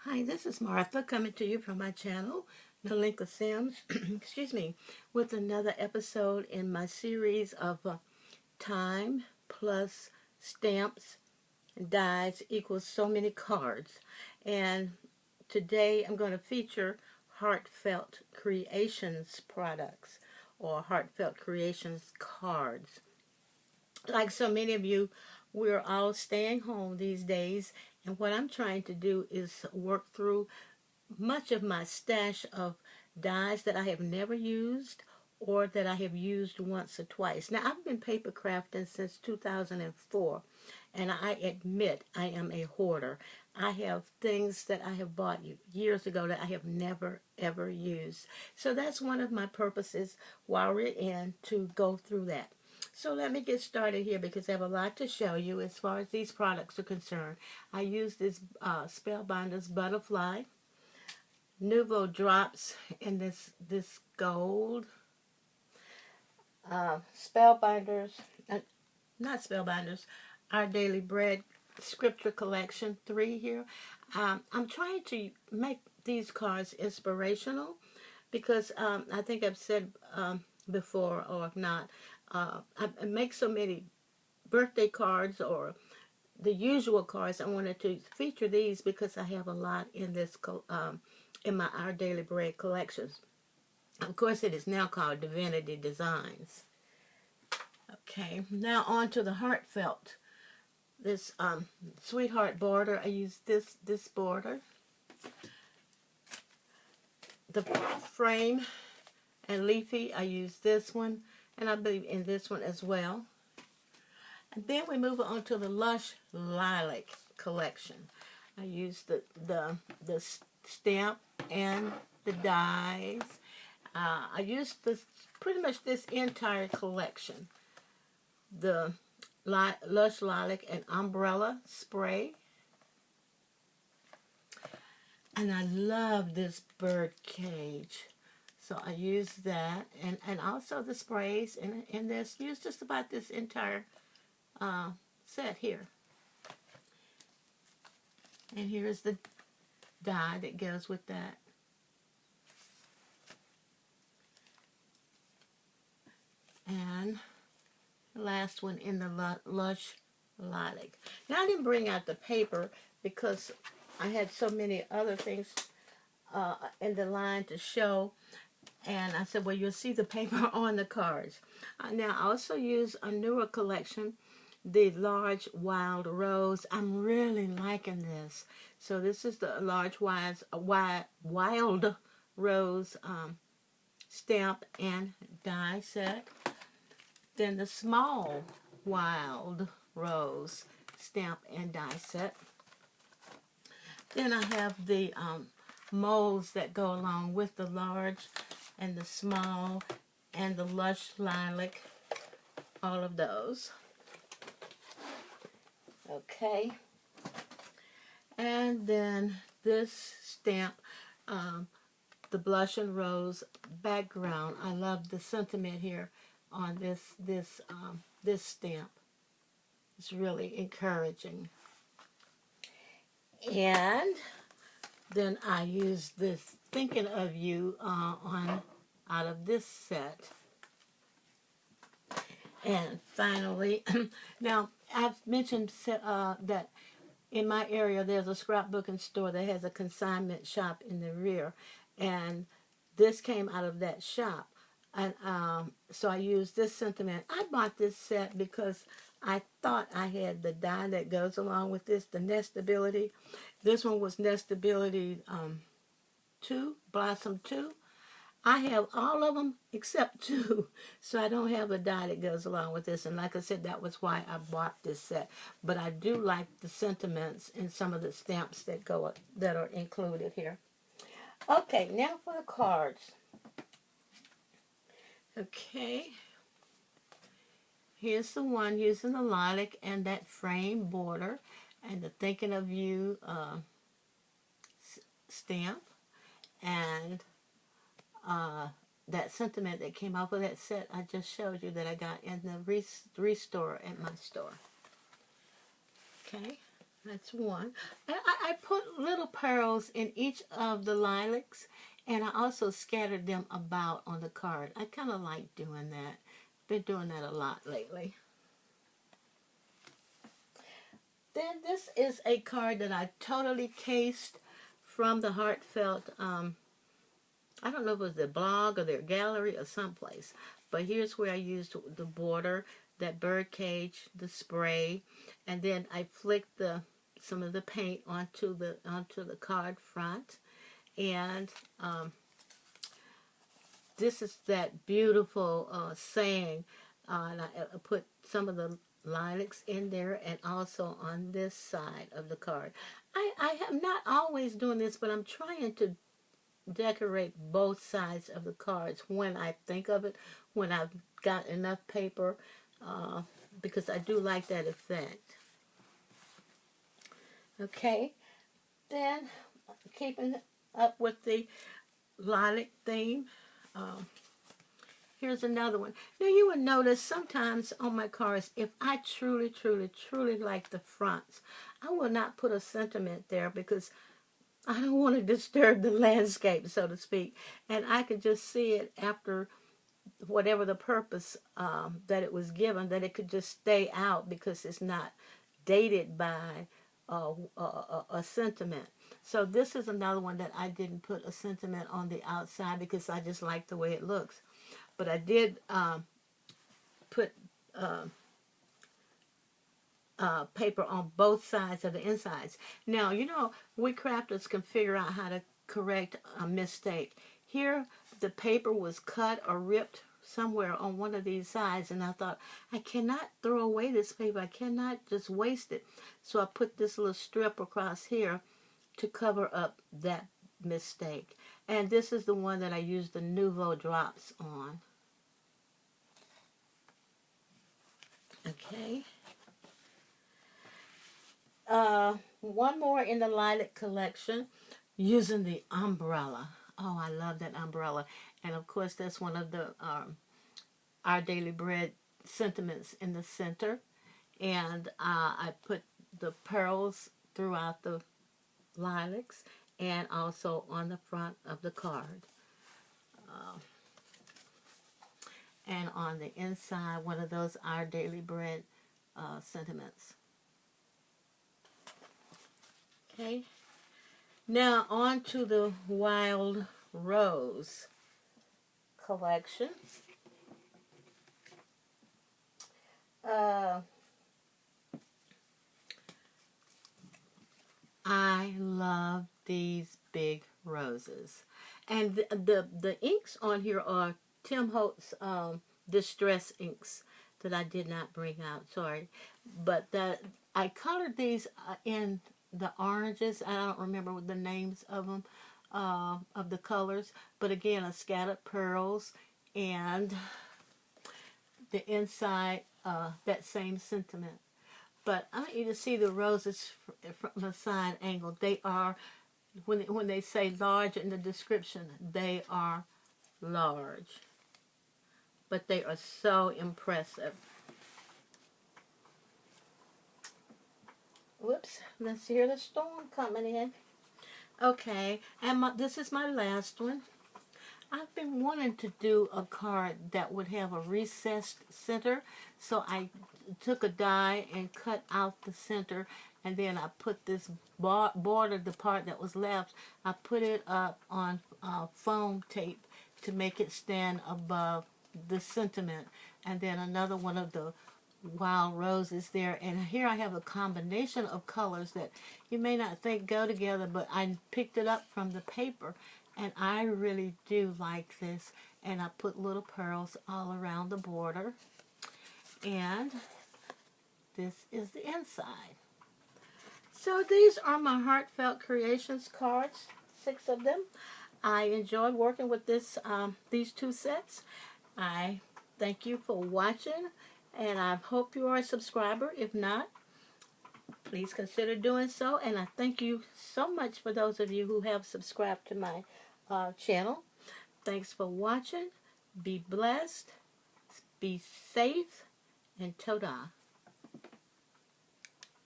Hi, this is Martha coming to you from my channel, Nalinka Sims, excuse me, with another episode in my series of time plus stamps and dies equals so many cards. And today I'm going to feature Heartfelt Creations products or Heartfelt Creations cards. Like so many of you, we're all staying home these days, and what I'm trying to do is work through much of my stash of dies that I have never used or that I have used once or twice. Now, I've been paper crafting since 2004, and I admit I am a hoarder. I have things that I have bought years ago that I have never, ever used. So that's one of my purposes while we're in to go through that. So let me get started here because I have a lot to show you as far as these products are concerned. I use this Spellbinders Butterfly Nouveau drops in this gold Spellbinders, not Spellbinders, Our Daily Bread Scripture Collection 3 here. I'm trying to make these cards inspirational because I think I've said before, or if not, I make so many birthday cards or the usual cards. I wanted to feature these because I have a lot in this in my Our Daily Bread collections. Of course, it is now called Divinity Designs. Okay, now on to the heartfelt. This sweetheart border. I use this border. The frame and leafy. I use this one, and I believe in this one as well. And then we move on to the Lush Lilac collection. I use the stamp and the dies. I used this pretty much this entire collection. The Lush Lilac and Umbrella Spray. And I love this bird cage. So I use that. And also the sprays in this. Use just about this entire set here. And here's the die that goes with that. And the last one in the Lush Lilac. Now I didn't bring out the paper because I had so many other things in the line to show. And I said, well, you'll see the paper on the cards. Now I also use a newer collection, the Large Wild Rose. I'm really liking this. So this is the Large Wild Rose stamp and die set. Then the Small Wild Rose stamp and die set. Then I have the molds that go along with the large and the small and the Lush Lilac, all of those. Okay. And then this stamp, the Blush and Rose background. I love the sentiment here on this stamp. It's really encouraging. And then I use this Thinking of You out of this set. And finally, now I've mentioned that in my area there's a scrapbooking store that has a consignment shop in the rear, and this came out of that shop. And so I used this sentiment. I bought this set because I thought I had the die that goes along with this, the Nestability. This one was Nestability 2, Blossom 2. I have all of them except 2, so I don't have a die that goes along with this. And like I said, that was why I bought this set. But I do like the sentiments and some of the stamps that are included here. Okay, now for the cards. Okay, here's the one using the lilac and that frame border and the Thinking of You stamp and that sentiment that came off of that set I just showed you that I got in the restore at my store. Okay, That's one. I put little pearls in each of the lilacs, and I also scattered them about on the card. I kind of like doing that. Been doing that a lot lately. Then this is a card that I totally cased from the Heartfelt, I don't know if it was their blog or their gallery or someplace, but here's where I used the border, that bird cage, the spray, and then I flicked some of the paint onto the card front, and this is that beautiful saying, and I put some of the lilacs in there, and also on this side of the card. I am not always doing this, but I'm trying to decorate both sides of the cards when I think of it, when I've got enough paper, because I do like that effect. Okay, then keeping up with the lilac theme, here's another one. Now you will notice sometimes on my cards, if I truly, truly, truly like the fronts, I will not put a sentiment there because I don't want to disturb the landscape, so to speak. And I could just see it after whatever the purpose that it was given, that it could just stay out because it's not dated by a sentiment. So this is another one that I didn't put a sentiment on the outside because I just like the way it looks. But I did put paper on both sides of the insides. Now, you know, we crafters can figure out how to correct a mistake. Here, the paper was cut or ripped somewhere on one of these sides, and I thought, I cannot throw away this paper. I cannot just waste it. So I put this little strip across here to cover up that mistake. And this is the one that I used the Nouveau drops on. Okay. One more in the lilac collection, using the umbrella. Oh, I love that umbrella. And of course, that's one of the Our Daily Bread sentiments in the center. And I put the pearls throughout the lilacs and also on the front of the card. And on the inside, one of those Our Daily Bread sentiments. Okay. Now on to the Wild Rose collection. I love these big roses. And the inks on here are Tim Holtz Distress inks that I did not bring out, sorry. But I colored these in the oranges. I don't remember the names of them, of the colors. But again, I scattered pearls and the inside, that same sentiment. But I want you to see the roses from a side angle. They are, when they say large in the description, they are large. But they are so impressive. Whoops, let's hear the storm coming in. Okay, and this is my last one. I've been wanting to do a card that would have a recessed center, so I took a die and cut out the center, and then I put this border, the part that was left, I put it up on foam tape to make it stand above the sentiment, and then another one of the wild roses there. And here I have a combination of colors that you may not think go together, but I picked it up from the paper. And I really do like this. And I put little pearls all around the border. And this is the inside. So these are my Heartfelt Creations cards, 6 of them. I enjoyed working with these 2 sets. I thank you for watching. And I hope you are a subscriber. If not, please consider doing so. And I thank you so much for those of you who have subscribed to my channel. Thanks for watching. Be blessed. Be safe. And Todah.